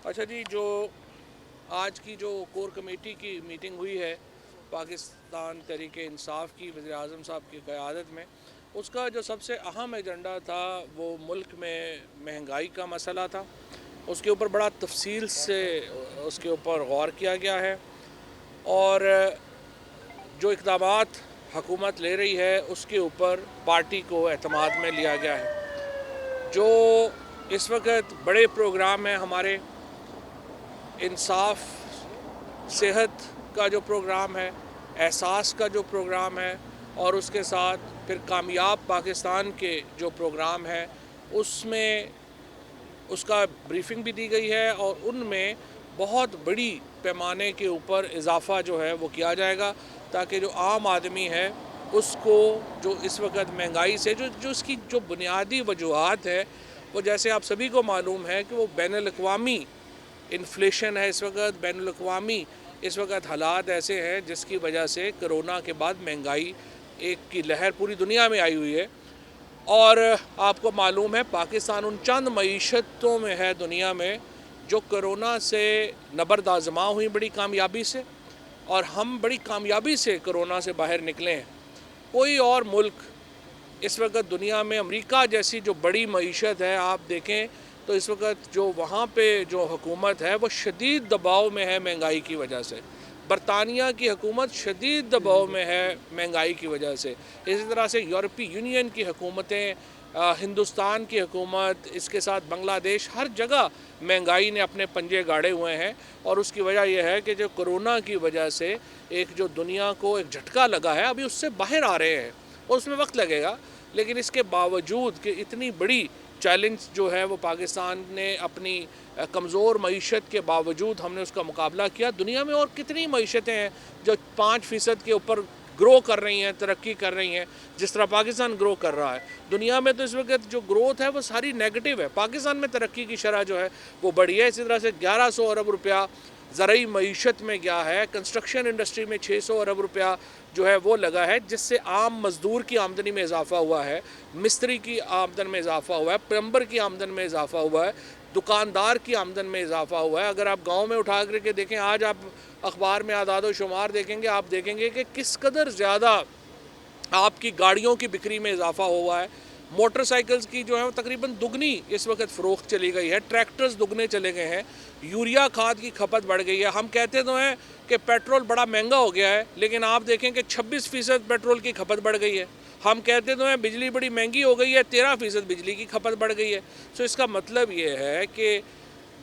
अच्छा जी, जो आज की जो कोर कमेटी की मीटिंग हुई है पाकिस्तान तहरीक इंसाफ की वज़ीर-ए-आज़म साहब की क़यादत में, उसका जो सबसे अहम एजेंडा था वो मुल्क में महंगाई का मसला था। उसके ऊपर बड़ा तफसील से उसके ऊपर गौर किया गया है और जो इक़दामात हुकूमत ले रही है उसके ऊपर पार्टी को एतमाद में लिया गया है। जो इस वक्त बड़े प्रोग्राम हैं हमारे, इंसाफ, सेहत का जो प्रोग्राम है, एहसास का जो प्रोग्राम है और उसके साथ फिर कामयाब पाकिस्तान के जो प्रोग्राम है उसमें उसका ब्रीफिंग भी दी गई है और उनमें बहुत बड़ी पैमाने के ऊपर इजाफ़ा जो है वो किया जाएगा ताकि जो आम आदमी है उसको जो इस वक्त महंगाई से जो इसकी जो बुनियादी वजूहात है वो, जैसे आप सभी को मालूम है कि वो बैनुल-अक़वामी इन्फ्लेशन है इस वक्त, बैनुल-अक़वामी इस वक्त हालात ऐसे हैं जिसकी वजह से कोरोना के बाद महंगाई एक की लहर पूरी दुनिया में आई हुई है। और आपको मालूम है पाकिस्तान उन चंद मईशतों में है दुनिया में जो कोरोना से नबर्द-आज़मा हुई बड़ी कामयाबी से, और हम बड़ी कामयाबी से कोरोना से बाहर निकले हैं। कोई और मुल्क इस वक्त दुनिया में, अमेरिका जैसी जो बड़ी मईशत है, आप देखें तो इस वक्त जो वहाँ पे जो हुकूमत है वो शदीद दबाव में है महंगाई की वजह से। बरतानिया की हुकूमत शदीद दबाव में है महंगाई की वजह से। इसी तरह से यूरोपीय यूनियन की हुकूमतें, हिंदुस्तान की हुकूमत, इसके साथ बांग्लादेश, हर जगह महंगाई ने अपने पंजे गाड़े हुए हैं। और उसकी वजह यह है कि जो कोरोना की वजह से एक जो दुनिया को एक झटका लगा है, अभी उससे बाहर आ रहे हैं और उसमें वक्त लगेगा। लेकिन इसके बावजूद कि इतनी बड़ी चैलेंज जो है वो पाकिस्तान ने अपनी कमज़ोर मईशत के बावजूद हमने उसका मुकाबला किया। दुनिया में और कितनी मईशतें हैं जो 5% के ऊपर ग्रो कर रही हैं, तरक्की कर रही हैं, जिस तरह पाकिस्तान ग्रो कर रहा है। दुनिया में तो इस वक्त जो ग्रोथ है वो सारी नेगेटिव है। पाकिस्तान में तरक्की की शरह जो है वो बढ़ी है। इसी तरह से 1100 अरब रुपया ज़रूरी मईशत में गया है। कंस्ट्रक्शन इंडस्ट्री में 600 अरब रुपया जो है वो लगा है, जिससे आम मज़दूर की आमदनी में इजाफ़ा हुआ है, मिस्त्री की आमदन में इजाफ़ा हुआ है, प्लम्बर की आमदन में इजाफ़ा हुआ है, दुकानदार की आमदन में इजाफ़ा हुआ है। अगर आप गांव में उठा करके देखें, आज आप अखबार में आदाद व शुमार देखेंगे, आप देखेंगे कि किस कदर ज़्यादा आपकी गाड़ियों की बिक्री में इजाफ़ा हुआ है। मोटरसाइकिल्स की जो है वो तकरीबन दुगनी इस वक्त फ़रोख्त चली गई है, ट्रैक्टर्स दुगने चले गए हैं, यूरिया खाद की खपत बढ़ गई है। हम कहते तो हैं कि पेट्रोल बड़ा महंगा हो गया है, लेकिन आप देखें कि 26% पेट्रोल की खपत बढ़ गई है। हम कहते तो हैं बिजली बड़ी महंगी हो गई है, 13% बिजली की खपत बढ़ गई है। तो इसका मतलब ये है कि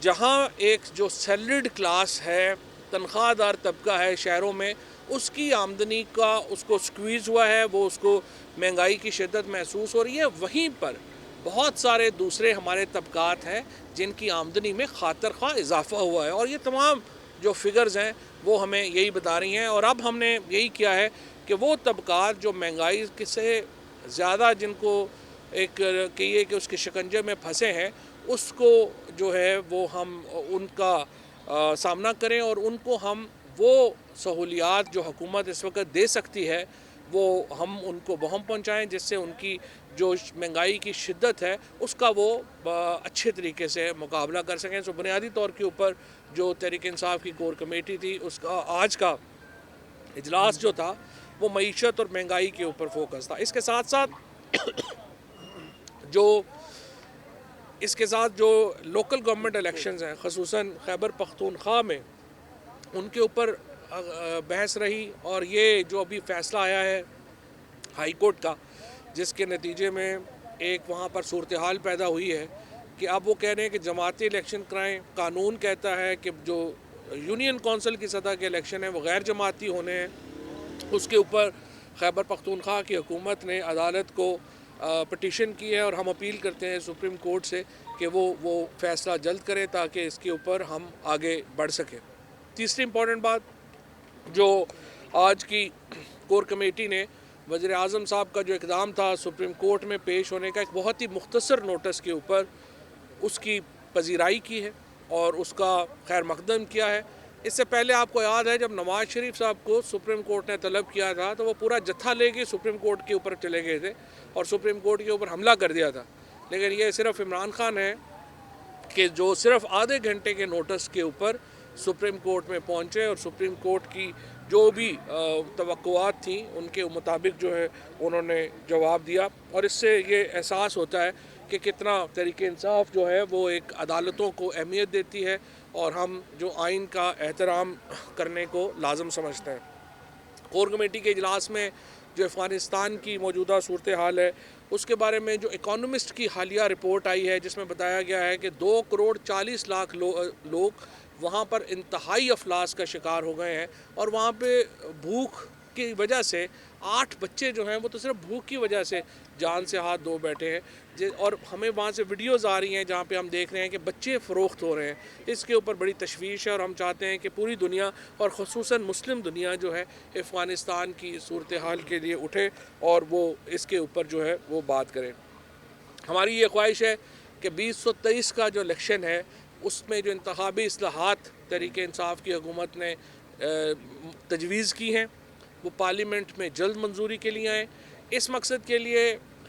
जहाँ एक जो सैलरीड क्लास है, तनख्वाहदार तबका है शहरों में, उसकी आमदनी का उसको स्क्वीज़ हुआ है, वो उसको महंगाई की शिद्दत महसूस हो रही है। वहीं पर बहुत सारे दूसरे हमारे तबकात हैं जिनकी आमदनी में खातर ख्वाह इजाफ़ा हुआ है। और ये तमाम जो फिगर्स हैं वो हमें यही बता रही हैं। और अब हमने यही किया है कि वो तबकात जो महंगाई से ज़्यादा, जिनको एक कहिए कि उसके शिकंजे में फंसे हैं, उसको जो है वो हम उनका सामना करें और उनको हम वो सहूलियात जो हुकूमत इस वक्त दे सकती है वो हम उनको वहम पहुँचाएँ, जिससे उनकी जो महंगाई की शिद्दत है उसका वो अच्छे तरीके से मुकाबला कर सकें। तो बुनियादी तौर के ऊपर जो तहरीक इंसाफ की कोर कमेटी थी, उसका आज का इजलास जो था वो मईशत और महंगाई के ऊपर फोकस था। जो इसके साथ जो लोकल गवर्नमेंट इलेक्शंस हैं, ख़ुसूसन खैबर पख्तूनख्वा में, उनके ऊपर बहस रही। और ये जो अभी फ़ैसला आया है हाई कोर्ट का, जिसके नतीजे में एक वहाँ पर सूरत हाल पैदा हुई है कि अब वो कह रहे हैं कि जमाती इलेक्शन कराएं। कानून कहता है कि जो यूनियन कौंसिल की सतह के इलेक्शन हैं वो गैर जमाती होने हैं। उसके ऊपर खैबर पख्तूनख्वा की हुकूमत ने अदालत को पटिशन की है और हम अपील करते हैं सुप्रीम कोर्ट से कि वो फ़ैसला जल्द करें ताकि इसके ऊपर हम आगे बढ़ सकें। तीसरी इम्पॉर्टेंट बात जो आज की कोर कमेटी ने वज़ीर-ए-आज़म साहब का जो इक़दाम था सुप्रीम कोर्ट में पेश होने का, एक बहुत ही मुख्तसर नोटिस के ऊपर उसकी पजीराई की है और उसका खैर मकदम किया है। इससे पहले आपको याद है जब नवाज़ शरीफ साहब को सुप्रीम कोर्ट ने तलब किया था तो वो पूरा जत्था लेके सुप्रीम कोर्ट के ऊपर चले गए थे और सुप्रीम कोर्ट के ऊपर हमला कर दिया था। लेकिन ये सिर्फ इमरान खान है कि जो सिर्फ आधे घंटे के नोटिस के ऊपर सुप्रीम कोर्ट में पहुंचे और सुप्रीम कोर्ट की जो भी तवक्कुआत थी उनके मुताबिक जो है उन्होंने जवाब दिया। और इससे ये एहसास होता है कि कितना तहरीक इंसाफ जो है वो एक अदालतों को अहमियत देती है और हम जो आइन का एहतराम करने को लाजम समझते हैं। कोर कमेटी के इजलास में जो अफ़गानिस्तान की मौजूदा सूरत हाल है उसके बारे में जो इकोनॉमिस्ट की हालिया रिपोर्ट आई है जिसमें बताया गया है कि 2 करोड़ 40 लाख लोग वहाँ पर इंतहाई अफलास का शिकार हो गए हैं और वहाँ पे भूख की वजह से 8 बच्चे जो हैं वो तो सिर्फ भूख की वजह से जान से हाथ धो बैठे हैं। और हमें वहाँ से वीडियोज़ आ रही हैं जहाँ पे हम देख रहे हैं कि बच्चे फ़रोख्त हो रहे हैं। इसके ऊपर बड़ी तशवीश है और हम चाहते हैं कि पूरी दुनिया और ख़ुसूसन मुस्लिम दुनिया जो है अफ़गानिस्तान की सूरत हाल के लिए उठे और वो इसके ऊपर जो है वो बात करें। हमारी ये ख्वाहिश है कि 2023 का जो इलेक्शन है उसमें जो इंतखाबी इस्लाहात तहरीक इंसाफ की हुकूमत ने तजवीज़ की हैं वो पार्लियामेंट में जल्द मंजूरी के लिए आएँ। इस मकसद के लिए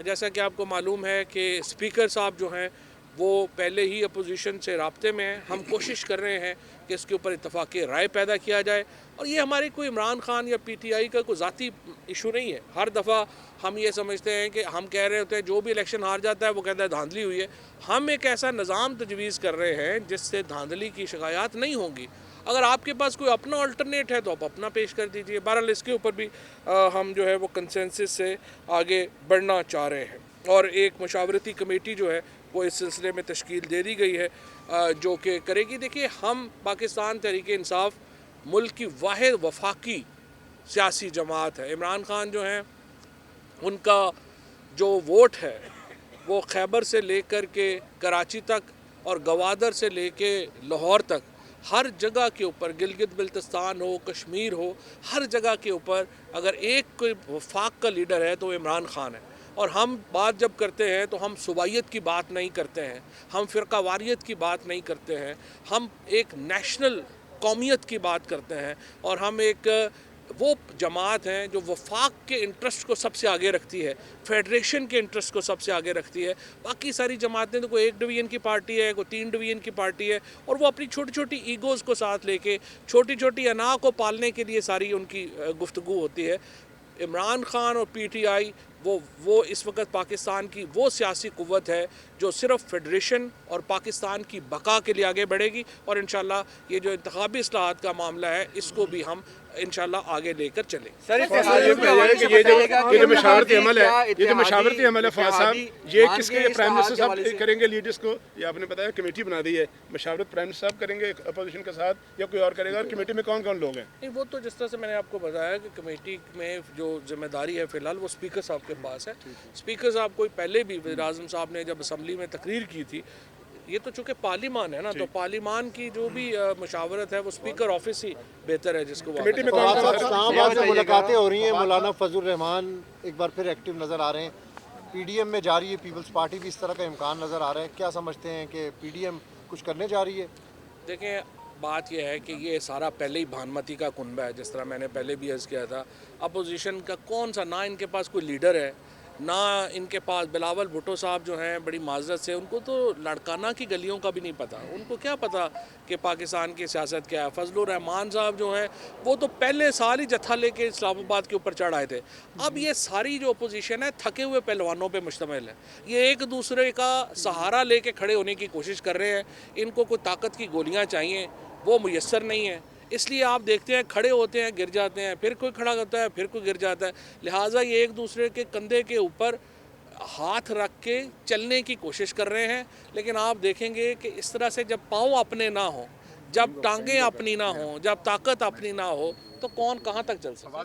जैसा कि आपको मालूम है कि स्पीकर साहब जो हैं वो पहले ही अपोजिशन से राब्ते में हैं। हम कोशिश कर रहे हैं कि इसके ऊपर इत्तफाक़ी राय पैदा किया जाए और ये हमारे कोई इमरान खान या PTI का कोई ज़ाती इशू नहीं है। हर दफ़ा हम ये समझते हैं कि हम कह रहे होते हैं जो भी इलेक्शन हार जाता है वो कहता है धांधली हुई है। हम एक ऐसा निज़ाम तजवीज़ कर रहे हैं जिससे धांधली की शिकायत नहीं होंगी। अगर आपके पास कोई अपना अल्टरनेट है तो आप अपना पेश कर दीजिए। बहरहाल इसके ऊपर भी हम जो है वो कंसेंसस से आगे बढ़ना चाह रहे हैं और एक मशावरती कमेटी जो है वो इस सिलसिले में तश्कील दे दी गई है जो कि करेगी। देखिए, हम पाकिस्तान तहरीक इंसाफ मुल्क की वाहिद वफाकी सियासी जमात है। इमरान खान जो हैं उनका जो वोट है वो खैबर से लेकर के कराची तक और गवादर से लेके लाहौर तक हर जगह के ऊपर, गिलगित बिल्तिस्तान हो, कश्मीर हो, हर जगह के ऊपर अगर एक कोई वफाक का लीडर है तो इमरान खान है। और हम बात जब करते हैं तो हम सूबाइयत की बात नहीं करते हैं, हम फ़िरका वारियत की बात नहीं करते हैं, हम एक नेशनल कौमियत की बात करते हैं और हम एक वो जमात हैं जो वफाक के इंटरेस्ट को सबसे आगे रखती है, फेडरेशन के इंटरेस्ट को सबसे आगे रखती है। बाकी सारी जमातें तो कोई 1 डिवीज़न की पार्टी है, कोई 3 डिवीज़न की पार्टी है और वो अपनी छोटी छोटी ईगोज़ को साथ लेके छोटी छोटी अना को पालने के लिए सारी उनकी गुफ्तगू होती है। इमरान खान और PTI वो इस वक्त पाकिस्तान की वो सियासी क़ुव्वत है जो सिर्फ फेडरेशन और पाकिस्तान की बका के लिए आगे बढ़ेगी और इंशाल्लाह ये जो इंतखाबी इस्लाहात का मामला है इसको भी हम इंशाल्लाह आगे लेकर चले। सर ये जो मशावरती अमल है, ये जो मशावरती अमल है फवाद साहब, ये किसके प्राइम मिनिस्टर साहब करेंगे लीड इसको? ये आपने बताया कमेटी बना दी है, मशावरत प्राइम मिनिस्टर साहब करेंगे अपोजिशन के साथ या कोई और करेगा? और कमेटी में कौन कौन लोग हैं? नहीं, वो तो जिस तरह से मैंने आपको बताया कि कमेटी में जो जिम्मेदारी है फ़िलहाल वो स्पीकर साहब के पास है। स्पीकर साहब को पहले भी वज़ीर-ए-आज़म साहब ने जब असम्बली में तकरीर की थी, ये तो चूँकि पार्लिमान है ना, तो पार्लिमान की जो भी मशावरत है वो स्पीकर ऑफिस ही बेहतर है जिसको कमेटी में इस्लामाबाद से मुलाकातें हो रही हैं। मौलाना फजल रहमान एक बार फिर एक्टिव नज़र आ रहे हैं, PDM में जा रही है, पीपल्स पार्टी भी इस तरह का इम्कान नज़र आ रहा है। क्या समझते हैं कि PDM कुछ करने जा रही है? देखें, बात यह है कि ये सारा पहले ही भानमती का कुनबा है। जिस तरह मैंने पहले भी अर्ज़ किया था, अपोजिशन का कौन सा, ना इनके पास कोई लीडर है, ना इनके पास बिलावल भुट्टो साहब जो हैं बड़ी माजरत से, उनको तो लड़काना की गलियों का भी नहीं पता। उनको क्या पता कि पाकिस्तान की सियासत क्या है। फजलुर रहमान साहब जो हैं वो तो पहले साल ही जत्था लेके इस्लामाबाद के ऊपर चढ़ आए थे। अब ये सारी जो अपोजिशन है थके हुए पहलवानों पे मुश्तमिल है। ये एक दूसरे का सहारा लेके खड़े होने की कोशिश कर रहे हैं। इनको कोई ताकत की गोलियाँ चाहिए, वो मुयस्सर नहीं है। इसलिए आप देखते हैं खड़े होते हैं, गिर जाते हैं, फिर कोई खड़ा होता है, फिर कोई गिर जाता है। लिहाजा ये एक दूसरे के कंधे के ऊपर हाथ रख के चलने की कोशिश कर रहे हैं। लेकिन आप देखेंगे कि इस तरह से जब पाँव अपने ना हों, जब टांगें अपनी ना हों, जब ताकत अपनी ना हो, तो कौन कहाँ तक चल सकता है।